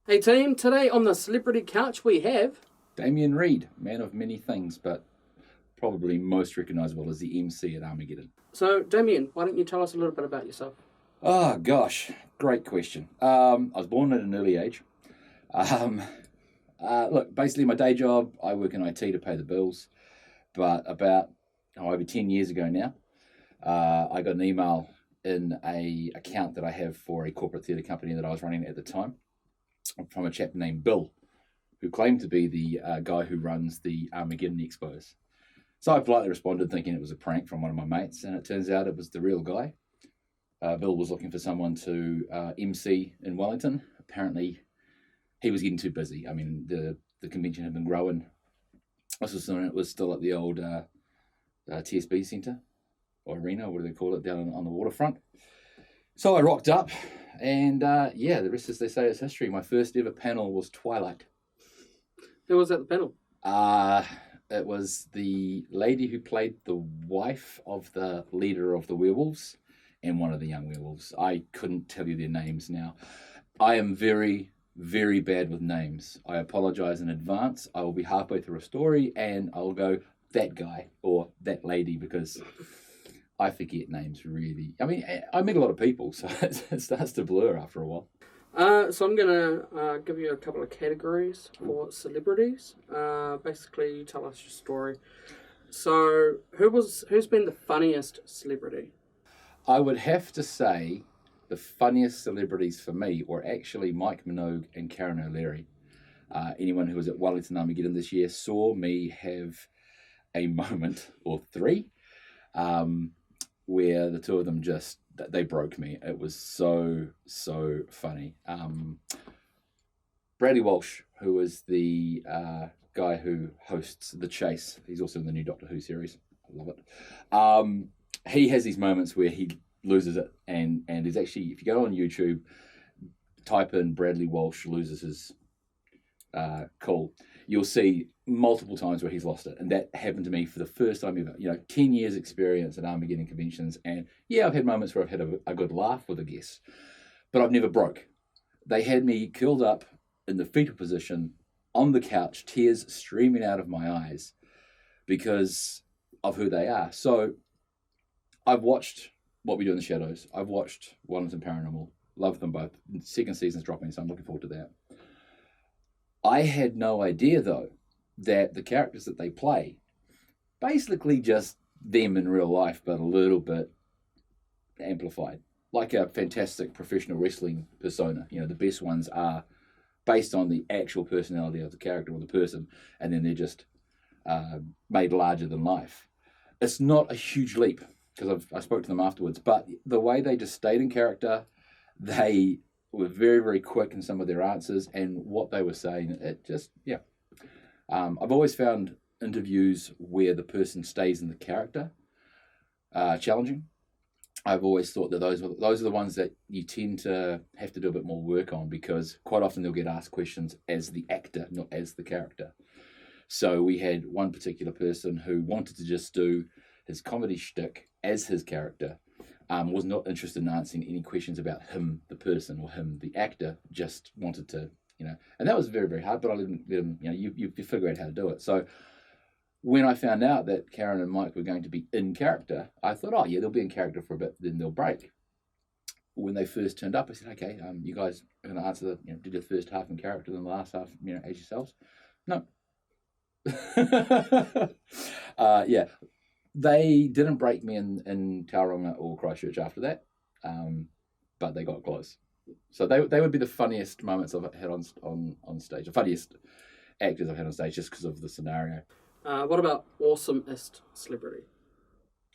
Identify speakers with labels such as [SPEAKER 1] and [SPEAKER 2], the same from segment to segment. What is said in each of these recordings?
[SPEAKER 1] Hey team, today on the Celebrity Couch we have...
[SPEAKER 2] Damian Reid, man of many things, but probably most recognisable as the MC at Armageddon.
[SPEAKER 1] So Damian, why don't you tell us a little bit about yourself?
[SPEAKER 2] Oh gosh, great question. I was born at an early age. Look, basically my day job, I work in IT to pay the bills, but about over 10 years ago now, I got an email in a account that I have for a corporate theatre company that I was running at the time from a chap named Bill, who claimed to be the guy who runs the Armageddon Expos. So I politely responded thinking it was a prank from one of my mates, and it turns out it was the real guy. Bill was looking for someone to MC in Wellington. Apparently, he was getting too busy. I mean, the convention had been growing. This was when it was still at the old TSB Centre, or arena, what do they call it, down on the waterfront. So I rocked up, and the rest, as they say, is history. My first ever panel was Twilight.
[SPEAKER 1] Who was at the panel?
[SPEAKER 2] It was the lady who played the wife of the leader of the werewolves and one of the young werewolves. I couldn't tell you their names now. I am very, very bad with names. I apologize in advance. I will be halfway through a story and I'll go, that guy or that lady, because I forget names really. I mean, I meet a lot of people, so it starts to blur after a while.
[SPEAKER 1] So I'm going to give you a couple of categories for celebrities. Basically, tell us your story. So, who's been the funniest celebrity?
[SPEAKER 2] I would have to say the funniest celebrities for me were actually Mike Minogue and Karen O'Leary. Anyone who was at Wellington Armageddon this year saw me have a moment or three where the two of them they broke me. It was so funny. Bradley Walsh, who is the guy who hosts The Chase, he's also in the new Doctor Who series. I love it. He has these moments where he loses it, and is actually, if you go on YouTube, type in Bradley Walsh loses his cool, you'll see multiple times where he's lost it, and that happened to me for the first time ever. 10 years experience at Armageddon conventions, and I've had moments where I've had a good laugh with a guest, but I've never broke. They had me curled up in the fetal position on the couch, tears streaming out of my eyes because of who they are. So I've watched What We Do in the Shadows. I've watched Wellington Paranormal. Love them both. Second season's dropping, so I'm looking forward to that. I had no idea, though, that the characters that they play, basically just them in real life, but a little bit amplified. Like a fantastic professional wrestling persona. The best ones are based on the actual personality of the character or the person, and then they're just made larger than life. It's not a huge leap, because I spoke to them afterwards, but the way they just stayed in character, they were very, very quick in some of their answers, and what they were saying, I've always found interviews where the person stays in the character challenging. I've always thought that those are the ones that you tend to have to do a bit more work on, because quite often they'll get asked questions as the actor, not as the character. So we had one particular person who wanted to just do his comedy shtick as his character, was not interested in answering any questions about him, the person, or him, the actor, just wanted to, and that was very, very hard, but I let him, you figure out how to do it. So when I found out that Karen and Mike were going to be in character, I thought, oh yeah, they'll be in character for a bit, then they'll break. When they first turned up, I said, okay, you guys are going to answer do the first half in character, then the last half, as yourselves. No. They didn't break me in Tauranga or Christchurch after that, but they got close. So they would be the funniest moments I've had on stage, the funniest actors I've had on stage, just because of the scenario.
[SPEAKER 1] What about awesomest celebrity?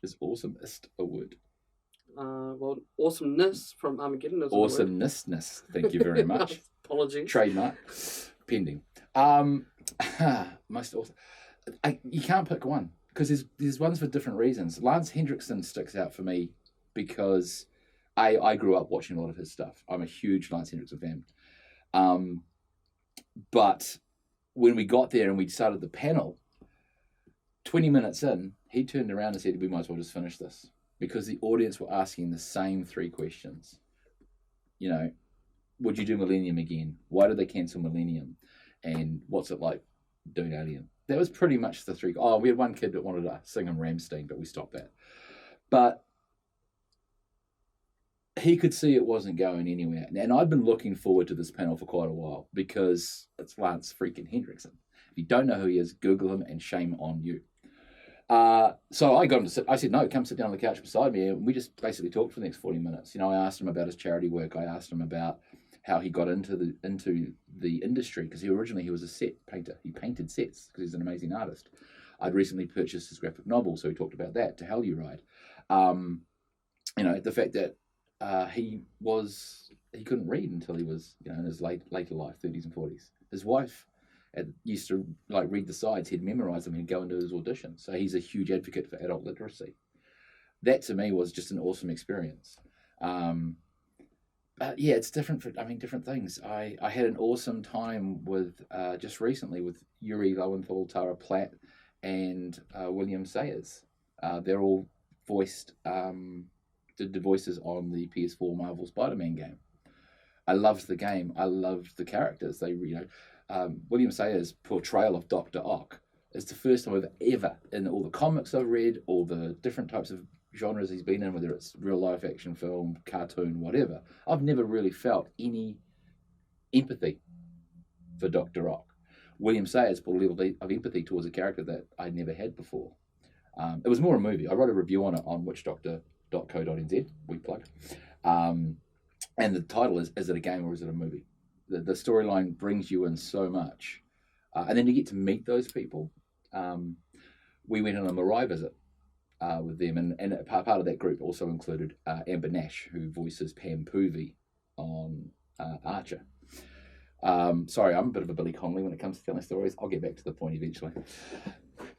[SPEAKER 2] Is awesomest a word?
[SPEAKER 1] Awesomeness from Armageddon is
[SPEAKER 2] Awesomeness. Thank you very much.
[SPEAKER 1] Apologies.
[SPEAKER 2] Trademark pending. Most awesome. You can't pick one, because there's ones for different reasons. Lance Hendrickson sticks out for me because I grew up watching a lot of his stuff. I'm a huge Lance Hendrickson fan. But when we got there and we started the panel, 20 minutes in, he turned around and said, we might as well just finish this, because the audience were asking the same three questions. would you do Millennium again? Why did they cancel Millennium? And what's it like doing Alien? That was pretty much the three. Oh, we had one kid that wanted to sing him Rammstein, but we stopped that. But he could see it wasn't going anywhere. And I've been looking forward to this panel for quite a while because it's Lance freaking Hendrickson. If you don't know who he is, Google him and shame on you. So I got him to sit. I said, no, come sit down on the couch beside me. And we just basically talked for the next 40 minutes. I asked him about his charity work. I asked him about how he got into the industry because he was a set painter. He painted sets because he's an amazing artist. I'd recently purchased his graphic novel, so he talked about that, To Hell You Ride. The fact that he couldn't read until he was in his later life, 30s and 40s. His wife used to read the sides. He'd memorize them and go into his auditions. So he's a huge advocate for adult literacy. That to me was just an awesome experience. But yeah, it's different for different things. I had an awesome time with just recently with Yuri Lowenthal, Tara Platt, and William Sayers. They're all did the voices on the PS4 Marvel Spider-Man game. I loved the game. I loved the characters. William Sayers' portrayal of Dr. Ock is the first time I've ever, in all the comics I've read, all the different types of genres he's been in, whether it's real life action film, cartoon, whatever, I've never really felt any empathy for Dr. Ock. William Sayers brought a level of empathy towards a character that I'd never had before. It was more a movie. I wrote a review on it on witchdoctor.co.nz, we plug. And the title is it a game or is it a movie? The storyline brings you in so much. And then you get to meet those people. We went on a Mirai visit with them, and part of that group also included Amber Nash, who voices Pam Poovey on Archer. Sorry, I'm a bit of a Billy Connolly when it comes to telling stories. I'll get back to the point eventually.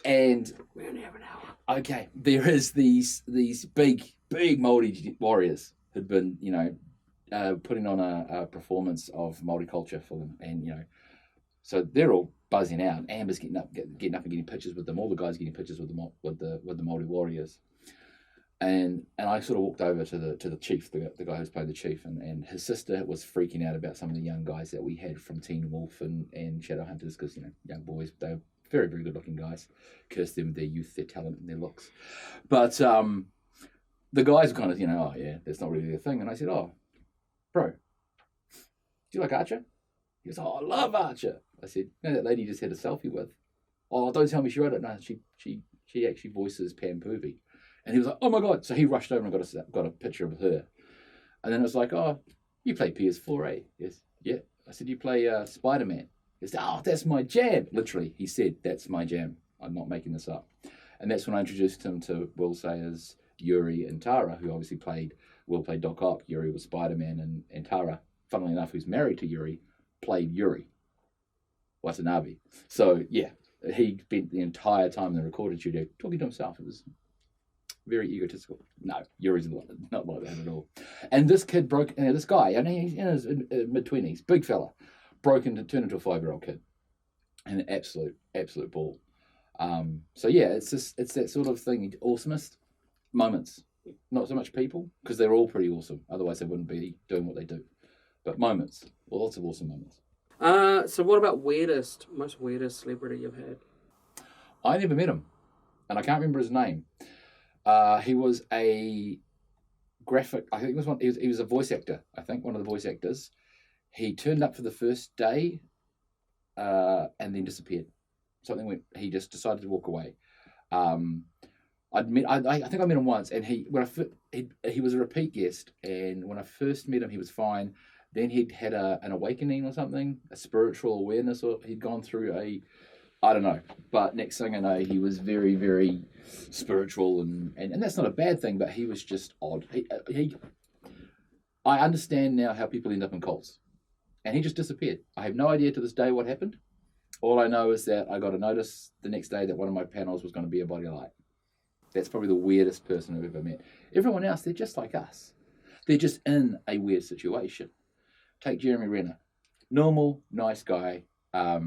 [SPEAKER 2] And
[SPEAKER 1] we only have an hour.
[SPEAKER 2] Okay, there is these big Māori warriors who'd been putting on a performance of Māori culture for them, and so they're all buzzing out. Amber's getting up and getting pictures with them. All the guys getting pictures with the Māori warriors, and I sort of walked over to the chief, the guy who's playing the chief, and his sister was freaking out about some of the young guys that we had from Teen Wolf and Shadowhunters because young boys, they're very, very good looking guys. Curse them with their youth, their talent, and their looks, but the guys kind of oh yeah, that's not really their thing. And I said, oh, bro, do you like Archer? He goes, oh, I love Archer. I said, that lady you just had a selfie with. Oh, don't tell me she wrote it. No, she actually voices Pam Poovey. And he was like, oh my God. So he rushed over and got a picture of her. And then it was like, oh, you play PS4, eh? Yes. Yeah. I said, you play Spider-Man. He said, oh, that's my jam. Literally, he said, that's my jam. I'm not making this up. And that's when I introduced him to Will Sayers, Yuri, and Tara, who obviously Will played Doc Ock. Yuri was Spider-Man, and Tara, funnily enough, who's married to Yuri, played Yuri Watanabe. So yeah, he spent the entire time in the recording studio talking to himself. It was very egotistical. No, Yuri's not like that at all. And this kid this guy, and he's in his mid-20s, big fella, turned into a 5-year-old kid. An absolute ball. So yeah, it's that sort of thing. Awesomest moments. Not so much people, because they're all pretty awesome. Otherwise they wouldn't be doing what they do. But moments. Well, lots of awesome moments.
[SPEAKER 1] So what about most weirdest celebrity you've had?
[SPEAKER 2] I never met him, and I can't remember his name. He was a graphic. I think it was one. He was a voice actor. I think one of the voice actors. He turned up for the first day, and then disappeared. He just decided to walk away. I think I met him once, and he was a repeat guest. And when I first met him, he was fine. Then he'd had an awakening or something, a spiritual awareness, or he'd gone through I don't know. But next thing I know, he was very, very spiritual, and that's not a bad thing, but he was just odd. I understand now how people end up in cults. And he just disappeared. I have no idea to this day what happened. All I know is that I got a notice the next day that one of my panels was going to be a body light. That's probably the weirdest person I've ever met. Everyone else, they're just like us. They're just in a weird situation. Take Jeremy Renner. Normal, nice guy. A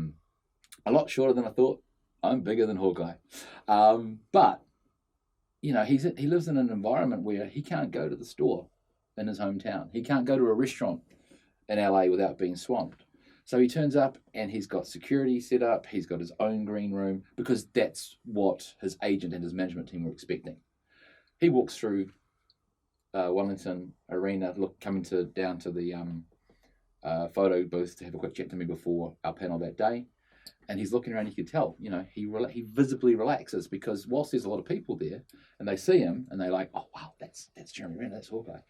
[SPEAKER 2] lot shorter than I thought. I'm bigger than Hawkeye. But, he lives in an environment where he can't go to the store in his hometown. He can't go to a restaurant in LA without being swamped. So he turns up and he's got security set up. He's got his own green room because that's what his agent and his management team were expecting. He walks through Wellington Arena, coming down to the photo booth to have a quick chat to me before our panel that day. And he's looking around, you could tell, he visibly relaxes because whilst there's a lot of people there and they see him and they're like, oh, wow, that's Jeremy Renner, that's Hawkeye.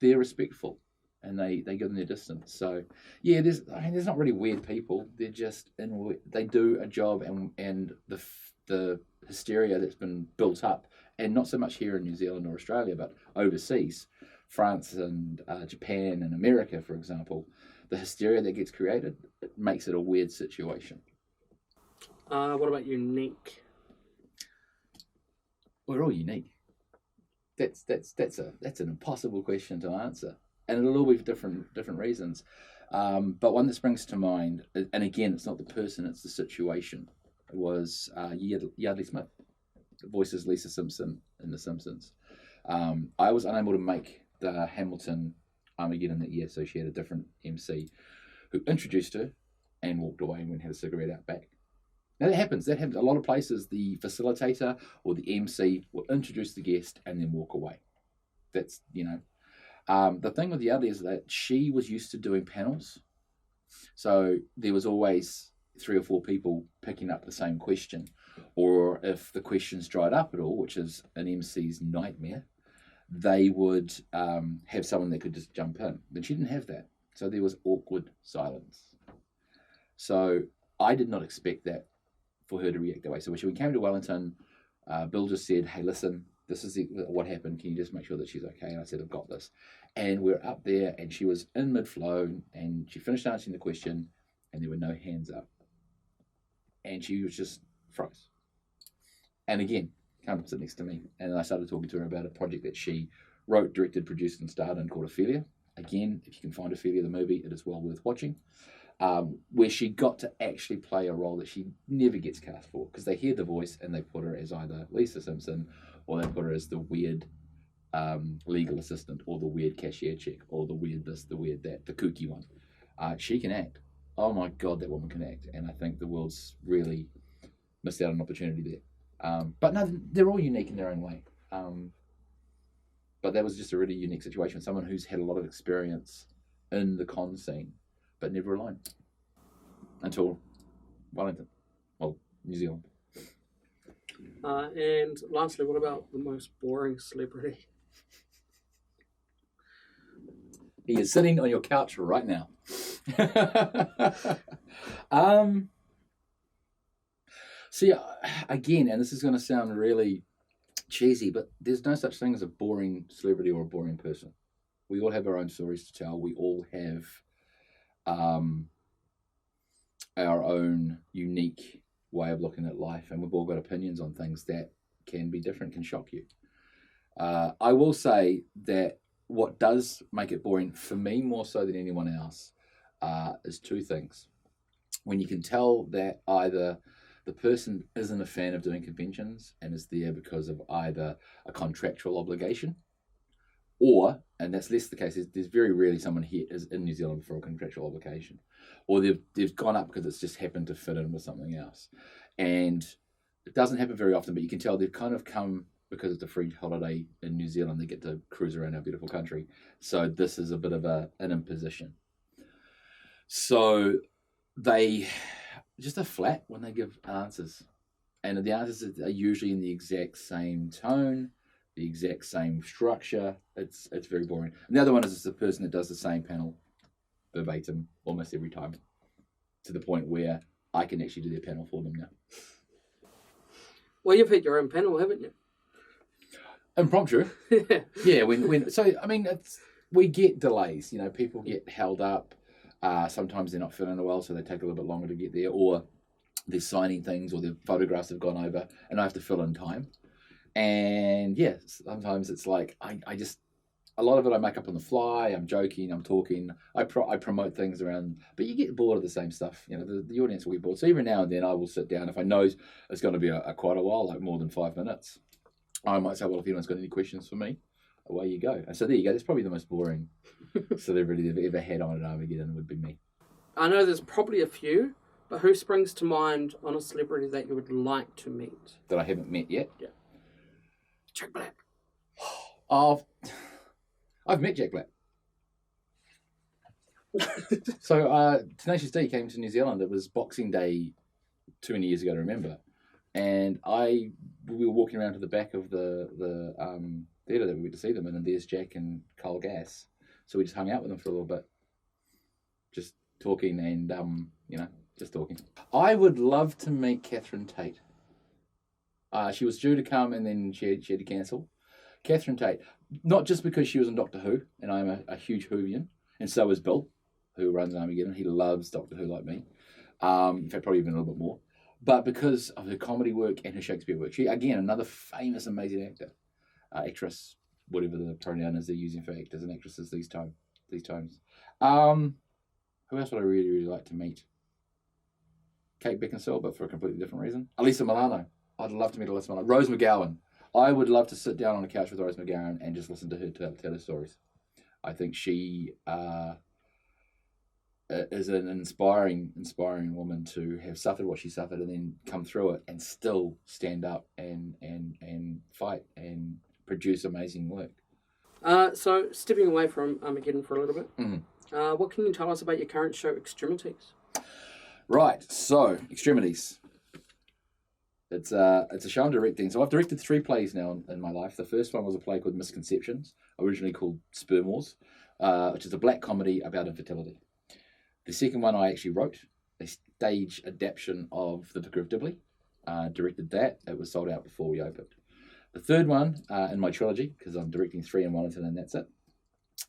[SPEAKER 2] They're respectful and they give them their distance. So, yeah, there's not really weird people. They're just, they do a job and the hysteria that's been built up, and not so much here in New Zealand or Australia, but overseas, France and Japan and America, for example, the hysteria that gets created, it makes it a weird situation.
[SPEAKER 1] What about unique?
[SPEAKER 2] We're all unique. That's an impossible question to answer, and it'll all be for different reasons. But one that springs to mind, and again, it's not the person, it's the situation, was Yardley Smith, that voices Lisa Simpson in The Simpsons. I was unable to make the Hamilton Armageddon that year, so she had a different MC who introduced her and walked away and went and had a cigarette out back. Now that happens a lot of places. The facilitator or the MC will introduce the guest and then walk away. That's, the thing with Yardley is that she was used to doing panels, so there was always 3 or 4 people picking up the same question, or if the questions dried up at all, which is an MC's nightmare, they would have someone that could just jump in. But she didn't have that, so there was awkward silence. So I did not expect that for her to react that way. So when we came to Wellington, Bill just said, hey, listen, this is what happened. Can you just make sure that she's okay? And I said, I've got this. And we're up there, and she was in mid-flow, and she finished answering the question, and there were no hands up. And she was just froze. And again, come sit next to me. And I started talking to her about a project that she wrote, directed, produced, and starred in called Ophelia. Again, if you can find Ophelia, the movie, it is well worth watching. Where she got to actually play a role that she never gets cast for, because they hear the voice and they put her as either Lisa Simpson, or they put her as the weird legal assistant, or the weird cashier chick, or the weird this, the weird that, the kooky one. She can act. Oh my God, that woman can act. And I think the world's really missed out on an opportunity there. But no, they're all unique in their own way. But that was just a really unique situation. Someone who's had a lot of experience in the con scene, but never alone until Wellington, well, New Zealand.
[SPEAKER 1] And lastly, what about the most boring celebrity?
[SPEAKER 2] He is sitting on your couch right now. See, again, and this is going to sound really cheesy, but there's no such thing as a boring celebrity or a boring person. We all have our own stories to tell. We all have our own unique way of looking at life, and we've all got opinions on things that can be different, can shock you. I will say that what does make it boring, for me more so than anyone else, is 2 things. When you can tell that either the person isn't a fan of doing conventions and is there because of either a contractual obligation, or, and that's less the case, there's very rarely someone here is in New Zealand for a contractual obligation, or they've gone up because it's just happened to fit in with something else. And it doesn't happen very often, but you can tell they've kind of come because it's a free holiday in New Zealand. They get to cruise around our beautiful country. So this is a bit of an imposition. So they just are flat when they give answers. And the answers are usually in the exact same tone, the exact same structure. It's very boring. And the other one is the person that does the same panel verbatim almost every time, to the point where I can actually do their panel for them now.
[SPEAKER 1] Well, you've had your own panel, haven't you?
[SPEAKER 2] Impromptu. Yeah. When so I mean, we get delays. People get held up. Sometimes they're not feeling well, so they take a little bit longer to get there, or they're signing things, or their photographs have gone over, and I have to fill in time. And yeah, sometimes it's like I just, a lot of it I make up on the fly. I'm joking, I'm talking, I promote things around, but you get bored of the same stuff. The audience will get bored. So every now and then I will sit down, if I know it's going to be quite a while, like more than 5 minutes, I might say, well, if anyone's got any questions for me, away you go. And so there you go. That's probably the most boring celebrity they've ever had on an Armageddon would be me.
[SPEAKER 1] I know there's probably a few, but who springs to mind on a celebrity that you would like to meet?
[SPEAKER 2] That I haven't met yet?
[SPEAKER 1] Yeah. Jack Black.
[SPEAKER 2] Oh, I've met Jack Black. So Tenacious D came to New Zealand. It was Boxing Day too many years ago to remember. And we were walking around to the back of the theatre that we went to see them in, and there's Jack and Cole Gass. So we just hung out with them for a little bit, just talking and, just talking. I would love to meet Catherine Tate. She was due to come and then she had to cancel. Catherine Tate, not just because she was in Doctor Who, and I'm a huge Whovian, and so is Bill, who runs Armageddon. He loves Doctor Who like me. In fact, probably even a little bit more. But because of her comedy work and her Shakespeare work. She, again, another famous, amazing actor. Actress, whatever the pronoun is they're using for actors and actresses these times. Who else would I really, really like to meet? Kate Beckinsale, but for a completely different reason. Alyssa Milano. I'd love to meet Alyssa Milano. Rose McGowan. I would love to sit down on a couch with Rose McGowan and just listen to her tell her stories. I think she is an inspiring woman to have suffered what she suffered and then come through it and still stand up and fight and produce amazing work.
[SPEAKER 1] So, stepping away from Armageddon for a little bit, what can you tell us about your current show, Extremities?
[SPEAKER 2] Right, so, Extremities. It's a show I'm directing. So I've directed 3 plays now in my life. The first one was a play called Misconceptions, originally called Sperm Wars, which is a black comedy about infertility. The second one I actually wrote, a stage adaptation of The Vicar of Dibley. Directed that. It was sold out before we opened. The third one in my trilogy, because I'm directing 3 in Wellington and that's it,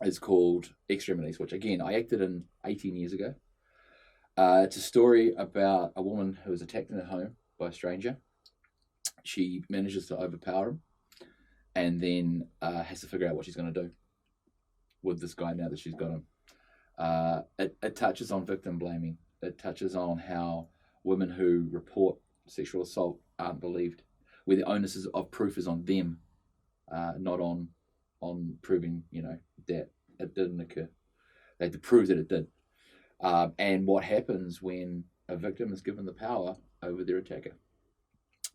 [SPEAKER 2] is called Extremities, which again I acted in 18 years ago. It's a story about a woman who was attacked in her home by a stranger. She manages to overpower him and then has to figure out what she's going to do with this guy now that she's got him. It touches on victim blaming. It touches on how women who report sexual assault aren't believed, where the onus of proof is on them, not on proving, that it didn't occur. They had to prove that it did. And what happens when a victim is given the power over their attacker.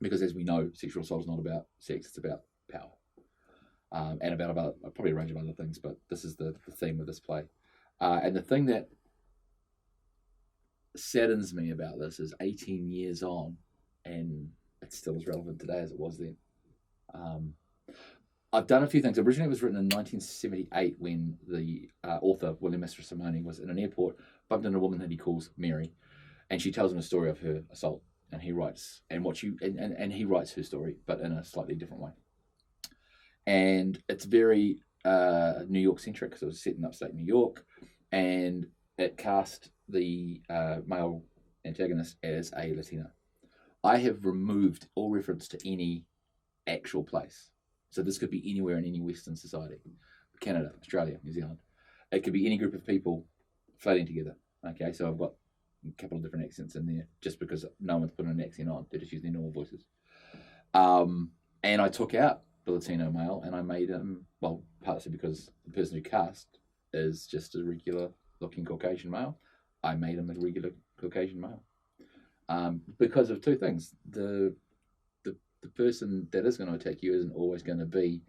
[SPEAKER 2] Because as we know, sexual assault is not about sex, it's about power. And about probably a range of other things, but this is the theme of this play. And the thing that saddens me about this is 18 years on, and it's still as relevant today as it was then. I've done a few things. Originally, it was written in 1978 when the author, Master of Ceremonies, was in an airport, bumped into a woman that he calls Mary, and she tells him a story of her assault. And he writes, and he writes her story, but in a slightly different way. And it's very New York centric, because it was set in upstate New York, and it cast the male antagonist as a Latino. I have removed all reference to any actual place. So this could be anywhere in any Western society, Canada, Australia, New Zealand. It could be any group of people floating together. Okay, so I've got a couple of different accents in there, just because no one's put an accent on. They're just using their normal voices. And I took out the Latino male and I made him, well, partly because the person who cast is just a regular looking Caucasian male. I made him a regular Caucasian male. Because of 2 things. The person that is going to attack you isn't always going to be,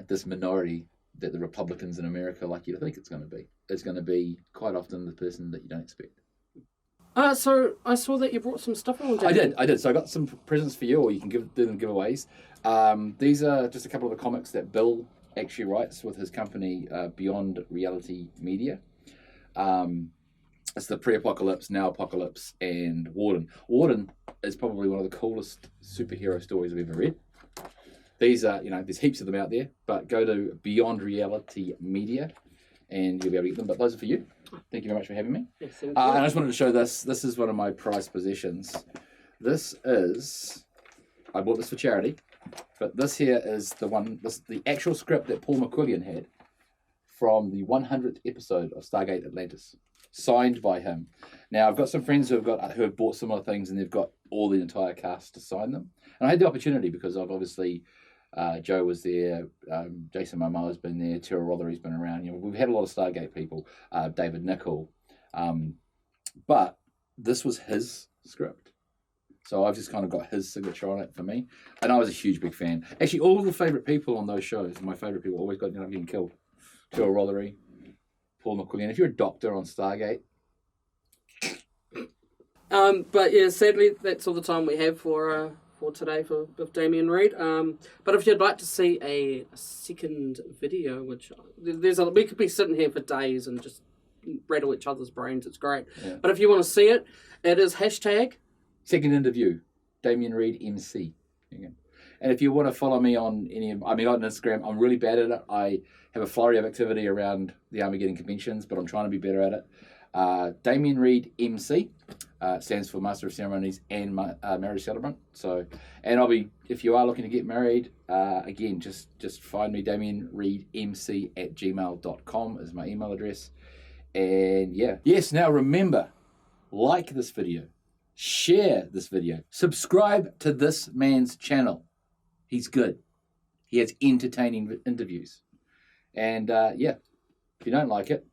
[SPEAKER 2] this minority that the Republicans in America like you to think it's going to be. It's going to be quite often the person that you don't expect.
[SPEAKER 1] So I saw that you brought some stuff along.
[SPEAKER 2] I did. So I got some presents for you, or you can do them giveaways. These are just a couple of the comics that Bill actually writes with his company, Beyond Reality Media. It's the Pre-Apocalypse, Now Apocalypse, and Warden. Warden is probably one of the coolest superhero stories I've ever read. These are, there's heaps of them out there, but go to Beyond Reality Media and you'll be able to get them. But those are for you. Thank you very much for having me.
[SPEAKER 1] Yes,
[SPEAKER 2] and I just wanted to show this. This is one of my prized possessions. This is, I bought this for charity, but this here is the actual script that Paul McQuillan had from the 100th episode of Stargate Atlantis, signed by him. Now, I've got some friends who have bought similar things, and they've got all the entire cast to sign them. And I had the opportunity because I've obviously Joe was there. Jason Momoa's been there. Tara Rothery's been around. We've had a lot of Stargate people. David Nichol. But this was his script. So I've just kind of got his signature on it for me. And I was a huge, big fan. Actually, all the favourite people on those shows, my favourite people always ended up getting killed. Tara Rothery, Paul McQuillan. If you're a doctor on Stargate.
[SPEAKER 1] But yeah, sadly, that's all the time we have for today with Damian Reid. But if you'd like to see a second video, which we could be sitting here for days and just rattle each other's brains. It's great.
[SPEAKER 2] Yeah.
[SPEAKER 1] But if you want to see it, it is hashtag
[SPEAKER 2] Second Interview, Damian Reid MC. And if you want to follow me on on Instagram, I'm really bad at it. I have a flurry of activity around the Armageddon conventions, but I'm trying to be better at it. Damian Reid MC stands for Master of Ceremonies and Marriage Celebrant. So, and I'll be, if you are looking to get married, again, just find me, Damian Reid MC at gmail.com is my email address. And yeah, yes. Now remember, like this video, share this video, subscribe to this man's channel. He's good. He has entertaining interviews. And yeah, if you don't like it,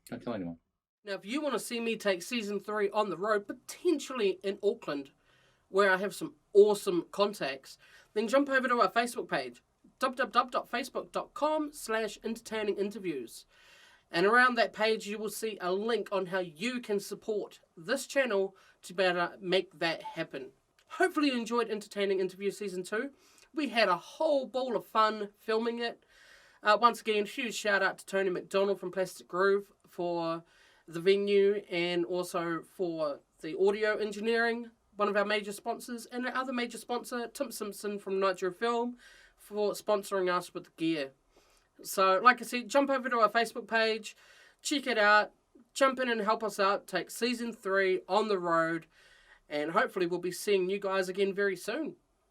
[SPEAKER 2] don't tell anyone.
[SPEAKER 1] Now, if you want to see me take Season 3 on the road, potentially in Auckland, where I have some awesome contacts, then jump over to our Facebook page, www.facebook.com/entertaininginterviews. And around that page, you will see a link on how you can support this channel to be able to make that happen. Hopefully you enjoyed Entertaining Interview Season 2. We had a whole ball of fun filming it. Once again, huge shout out to Tony McDonald from Plastic Groove for the venue and also for the audio engineering, one of our major sponsors, and our other major sponsor, Tim Simpson from Nitro Film, for sponsoring us with gear. So, like I said, jump over to our Facebook page, check it out, jump in and help us out, take Season 3 on the road, and hopefully we'll be seeing you guys again very soon.